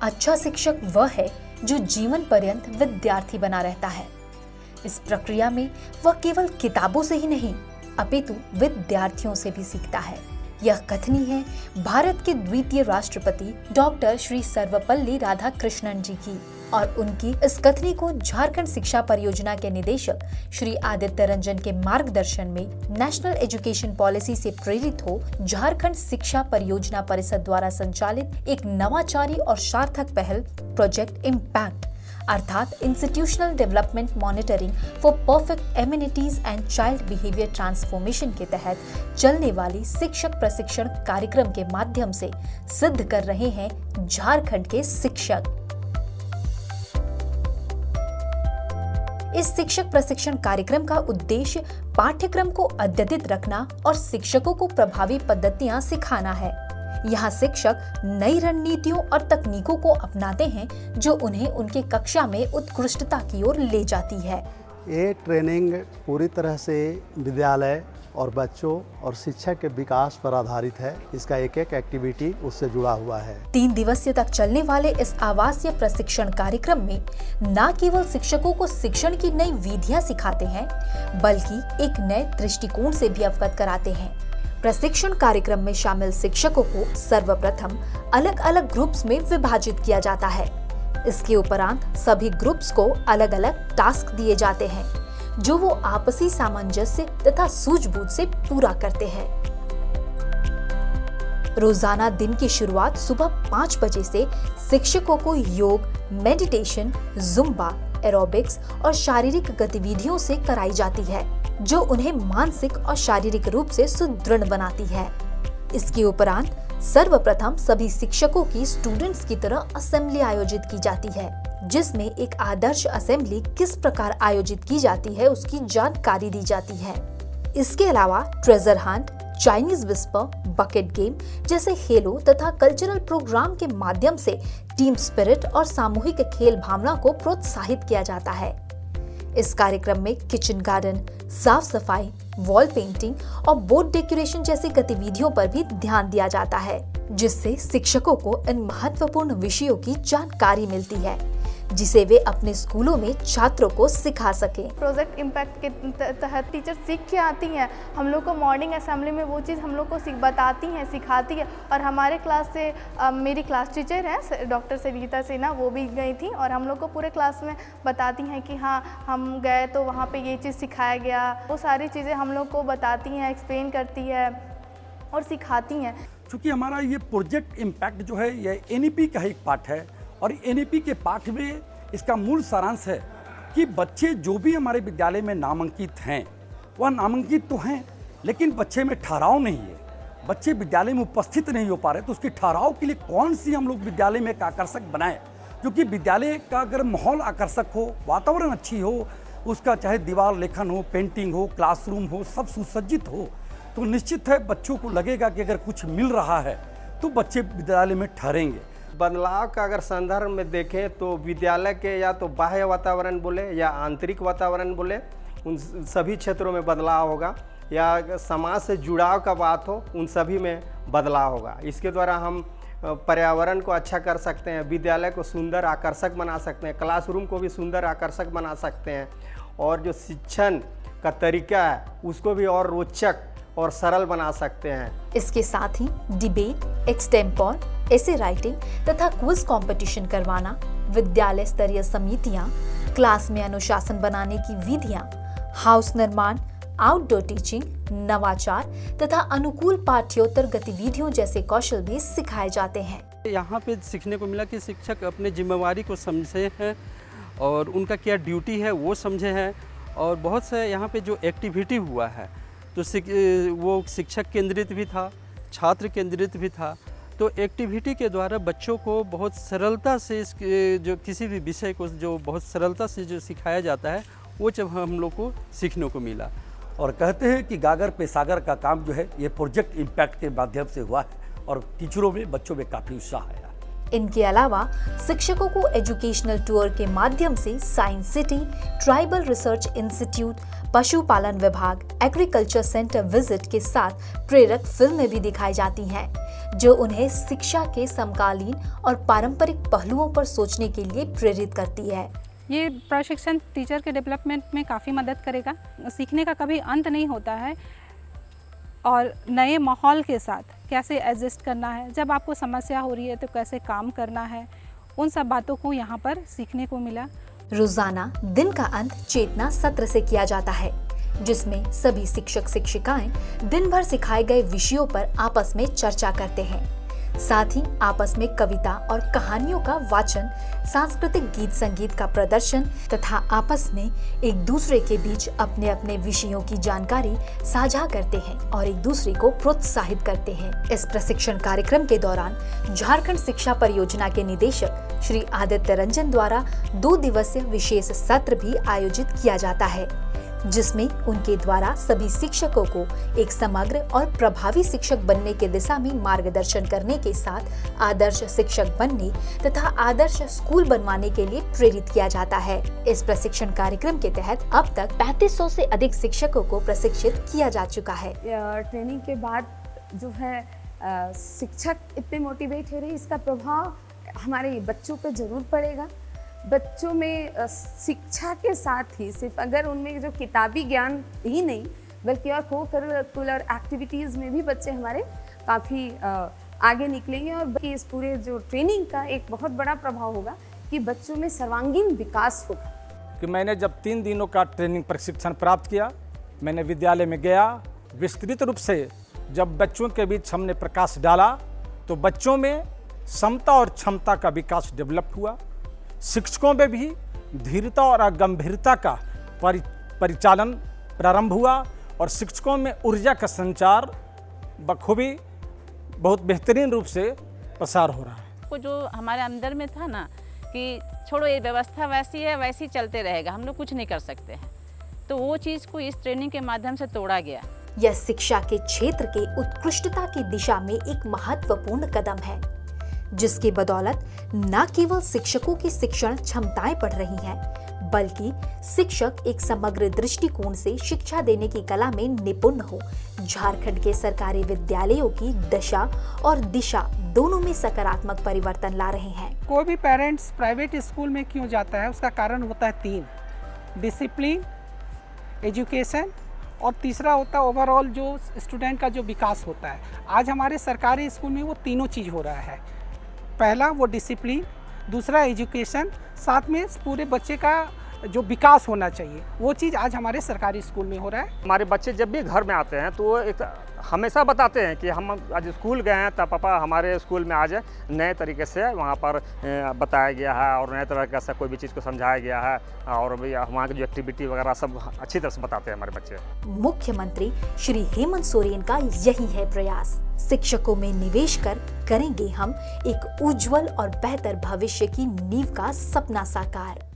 अच्छा शिक्षक वह है जो जीवन पर्यंत विद्यार्थी बना रहता है। इस प्रक्रिया में वह केवल किताबों से ही नहीं अपितु विद्यार्थियों से भी सीखता है। यह कथनी है भारत के द्वितीय राष्ट्रपति डॉक्टर श्री सर्वपल्ली राधाकृष्णन जी की, और उनकी इस कथनी को झारखंड शिक्षा परियोजना के निदेशक श्री आदित्य रंजन के मार्गदर्शन में नेशनल एजुकेशन पॉलिसी से प्रेरित हो झारखंड शिक्षा परियोजना परिषद द्वारा संचालित एक नवाचारी और सार्थक पहल प्रोजेक्ट इम्पैक्ट अर्थात institutional development monitoring for perfect amenities and child behaviour transformation के तहत चलने वाली शिक्षक प्रशिक्षण कार्यक्रम के माध्यम से सिद्ध कर रहे हैं झारखंड के शिक्षक। इस शिक्षक प्रशिक्षण कार्यक्रम का उद्देश्य पाठ्यक्रम को अद्यतित रखना और शिक्षकों को प्रभावी पद्धतियां सिखाना है। यहाँ शिक्षक नई रणनीतियों और तकनीकों को अपनाते हैं जो उन्हें उनके कक्षा में उत्कृष्टता की ओर ले जाती है। ये ट्रेनिंग पूरी तरह से विद्यालय और बच्चों और शिक्षा के विकास पर आधारित है। इसका एक एक एक्टिविटी उससे जुड़ा हुआ है। 3 दिवसीय तक चलने वाले इस आवासीय प्रशिक्षण कार्यक्रम में न केवल शिक्षकों को शिक्षण की नई विधियां सिखाते हैं बल्कि एक नए दृष्टिकोण से भी अवगत कराते हैं। प्रशिक्षण कार्यक्रम में शामिल शिक्षकों को सर्वप्रथम अलग अलग ग्रुप्स में विभाजित किया जाता है। इसके उपरांत सभी ग्रुप्स को अलग अलग टास्क दिए जाते हैं जो वो आपसी सामंजस्य तथा सूझबूझ से पूरा करते हैं। रोजाना दिन की शुरुआत सुबह 5 बजे से शिक्षकों को योग, मेडिटेशन, जुम्बा, एरोबिक्स और शारीरिक गतिविधियों से कराई जाती है जो उन्हें मानसिक और शारीरिक रूप से सुदृढ़ बनाती है। इसके उपरांत सर्वप्रथम सभी शिक्षकों की स्टूडेंट्स की तरह असेंबली आयोजित की जाती है जिसमें एक आदर्श असेंबली किस प्रकार आयोजित की जाती है उसकी जानकारी दी जाती है। इसके अलावा treasure Hunt, Chinese whisper, bucket game जैसे खेलों तथा कल्चरल प्रोग्राम के माध्यम से टीम स्पिरिट और सामूहिक खेल भावना को प्रोत्साहित किया जाता है। इस कार्यक्रम में किचन गार्डन, साफ सफाई, वॉल पेंटिंग और बोर्ड डेकोरेशन जैसी गतिविधियों पर भी ध्यान दिया जाता है जिससे शिक्षकों को इन महत्वपूर्ण विषयों की जानकारी मिलती है जिसे वे अपने स्कूलों में छात्रों को सिखा सकें। प्रोजेक्ट इम्पैक्ट के तहत टीचर सीख के आती हैं, हम लोग को मॉर्निंग असेंबली में वो चीज़ हम लोग को बताती हैं, सिखाती है। और हमारे क्लास से मेरी क्लास टीचर हैं डॉक्टर सरिता सिन्हा, वो भी गई थी और हम लोग को पूरे क्लास में बताती हैं कि हाँ हम गए तो वहाँ पे ये चीज़ सिखाया गया। वो सारी चीज़ें हम लोग को बताती हैं, एक्सप्लेन करती है और सिखाती हैं। चूँकि हमारा ये प्रोजेक्ट इम्पैक्ट जो है ये NEP का एक पार्ट है और NEP के पाठ में इसका मूल सारांश है कि बच्चे जो भी हमारे विद्यालय में नामांकित हैं वह नामांकित तो हैं लेकिन बच्चे में ठहराव नहीं है। बच्चे विद्यालय में उपस्थित नहीं हो पा रहे तो उसके ठहराव के लिए कौन सी हम लोग विद्यालय में एक आकर्षक बनाएं जो कि विद्यालय का अगर माहौल आकर्षक हो, वातावरण अच्छी हो, उसका चाहे दीवार लेखन हो, पेंटिंग हो, क्लासरूम हो, सब सुसज्जित हो तो निश्चित है बच्चों को लगेगा कि अगर कुछ मिल रहा है तो बच्चे विद्यालय में ठहरेंगे। बदलाव का अगर संदर्भ में देखें तो विद्यालय के या तो बाह्य वातावरण बोले या आंतरिक वातावरण बोले उन सभी क्षेत्रों में बदलाव होगा, या समाज से जुड़ाव का बात हो उन सभी में बदलाव होगा। इसके द्वारा हम पर्यावरण को अच्छा कर सकते हैं, विद्यालय को सुंदर आकर्षक बना सकते हैं, क्लासरूम को भी सुंदर आकर्षक बना सकते हैं और जो शिक्षण का तरीका है उसको भी और रोचक और सरल बना सकते हैं। इसके साथ ही डिबेट, एक्सटेम्पोर, एसे राइटिंग तथा क्विज कंपटीशन करवाना, विद्यालय स्तरीय समितियां, क्लास में अनुशासन बनाने की विधियां, हाउस निर्माण, आउटडोर टीचिंग, नवाचार तथा अनुकूल पाठ्योत्तर गतिविधियों जैसे कौशल भी सिखाए जाते हैं। यहाँ पे सीखने को मिला कि शिक्षक अपने जिम्मेवारी को समझे हैं और उनका क्या ड्यूटी है वो समझे हैं और बहुत से यहाँ पे जो एक्टिविटी हुआ है तो वो शिक्षक केंद्रित भी था, छात्र केंद्रित भी था। तो एक्टिविटी के द्वारा बच्चों को बहुत सरलता से जो किसी भी विषय को जो बहुत सरलता से जो सिखाया जाता है वो जब हम लोग को सीखने को मिला। और कहते हैं कि गागर पे सागर का काम जो है ये प्रोजेक्ट इम्पैक्ट के माध्यम से हुआ है और टीचरों में, बच्चों में काफ़ी उत्साह आया। इनके अलावा शिक्षकों को एजुकेशनल टूर के माध्यम से science city, tribal research institute, पशुपालन विभाग, एग्रीकल्चर सेंटर विजिट के साथ प्रेरक फिल्में भी दिखाई जाती हैं, जो उन्हें शिक्षा के समकालीन और पारंपरिक पहलुओं पर सोचने के लिए प्रेरित करती है। ये प्रशिक्षण टीचर के डेवलपमेंट में काफ़ी मदद करेगा। सीखने का कभी अंत नहीं होता है और नए माहौल के साथ कैसे एडजस्ट करना है, जब आपको समस्या हो रही है तो कैसे काम करना है, उन सब बातों को यहाँ पर सीखने को मिला। रोजाना दिन का अंत चेतना सत्र से किया जाता है, जिसमें सभी शिक्षक शिक्षिकाएं दिन भर सिखाए गए विषयों पर आपस में चर्चा करते हैं। साथ ही आपस में कविता और कहानियों का वाचन, सांस्कृतिक गीत संगीत का प्रदर्शन तथा आपस में एक दूसरे के बीच अपने अपने विषयों की जानकारी साझा करते हैं और एक दूसरे को प्रोत्साहित करते हैं। इस प्रशिक्षण कार्यक्रम के दौरान झारखंड शिक्षा परियोजना के निदेशक श्री आदित्य रंजन द्वारा 2 दिवसीय विशेष सत्र भी आयोजित किया जाता है, जिसमें उनके द्वारा सभी शिक्षकों को एक समग्र और प्रभावी शिक्षक बनने की दिशा में मार्गदर्शन करने के साथ आदर्श शिक्षक बनने तथा आदर्श स्कूल बनवाने के लिए प्रेरित किया जाता है। इस प्रशिक्षण कार्यक्रम के तहत अब तक 3500 से अधिक शिक्षकों को प्रशिक्षित किया जा चुका है। ट्रेनिंग के बाद जो है शिक्षक इतने मोटिवेट हो रहे, इसका प्रभाव हमारे बच्चों पे जरूर पड़ेगा। बच्चों में शिक्षा के साथ ही सिर्फ अगर उनमें जो किताबी ज्ञान ही नहीं बल्कि और को करिकुलर एक्टिविटीज़ में भी बच्चे हमारे काफ़ी आगे निकलेंगे और इस पूरे जो ट्रेनिंग का एक बहुत बड़ा प्रभाव होगा कि बच्चों में सर्वांगीण विकास होगा। कि मैंने जब 3 दिनों का ट्रेनिंग प्रशिक्षण प्राप्त किया, मैंने विद्यालय में गया, विस्तृत रूप से जब बच्चों के बीच हमने प्रकाश डाला तो बच्चों में समता और क्षमता का विकास डेवलप हुआ। शिक्षकों में भी धीरता और गंभीरता का परिचालन प्रारंभ हुआ और शिक्षकों में ऊर्जा का संचार बखूबी बहुत बेहतरीन रूप से प्रसार हो रहा है। को जो हमारे अंदर में था ना कि छोड़ो ये व्यवस्था वैसी है, वैसी चलते रहेगा, हम लोग कुछ नहीं कर सकते हैं, तो वो चीज़ को इस ट्रेनिंग के माध्यम से तोड़ा गया। यह शिक्षा के क्षेत्र के उत्कृष्टता की दिशा में एक महत्वपूर्ण कदम है, जिसकी बदौलत न केवल शिक्षकों की शिक्षण क्षमताएं बढ़ रही हैं, बल्कि शिक्षक एक समग्र दृष्टिकोण से शिक्षा देने की कला में निपुण हो। झारखंड के सरकारी विद्यालयों की दशा और दिशा दोनों में सकारात्मक परिवर्तन ला रहे हैं। कोई भी पेरेंट्स प्राइवेट स्कूल में क्यों जाता है, उसका कारण होता है 3: डिसिप्लिन, एजुकेशन और तीसरा होता है ओवरऑल जो स्टूडेंट का जो विकास होता है। आज हमारे सरकारी स्कूल में वो तीनों चीज़ हो रहा है। पहला वो डिसिप्लिन, दूसरा एजुकेशन, साथ में पूरे बच्चे का जो विकास होना चाहिए वो चीज़ आज हमारे सरकारी स्कूल में हो रहा है। हमारे बच्चे जब भी घर में आते हैं तो वो एक हमेशा बताते हैं कि हम आज स्कूल गए हैं तब पापा हमारे स्कूल में आज नए तरीके से वहाँ पर बताया गया है और नए तरीके से कोई भी चीज़ को समझाया गया है और वहाँ की जो एक्टिविटी वगैरह सब अच्छी तरह से बताते हैं हमारे बच्चे। मुख्यमंत्री श्री हेमंत सोरेन का यही है प्रयास। शिक्षकों में निवेश कर करेंगे हम एक उज्जवल और बेहतर भविष्य की नींव का सपना साकार।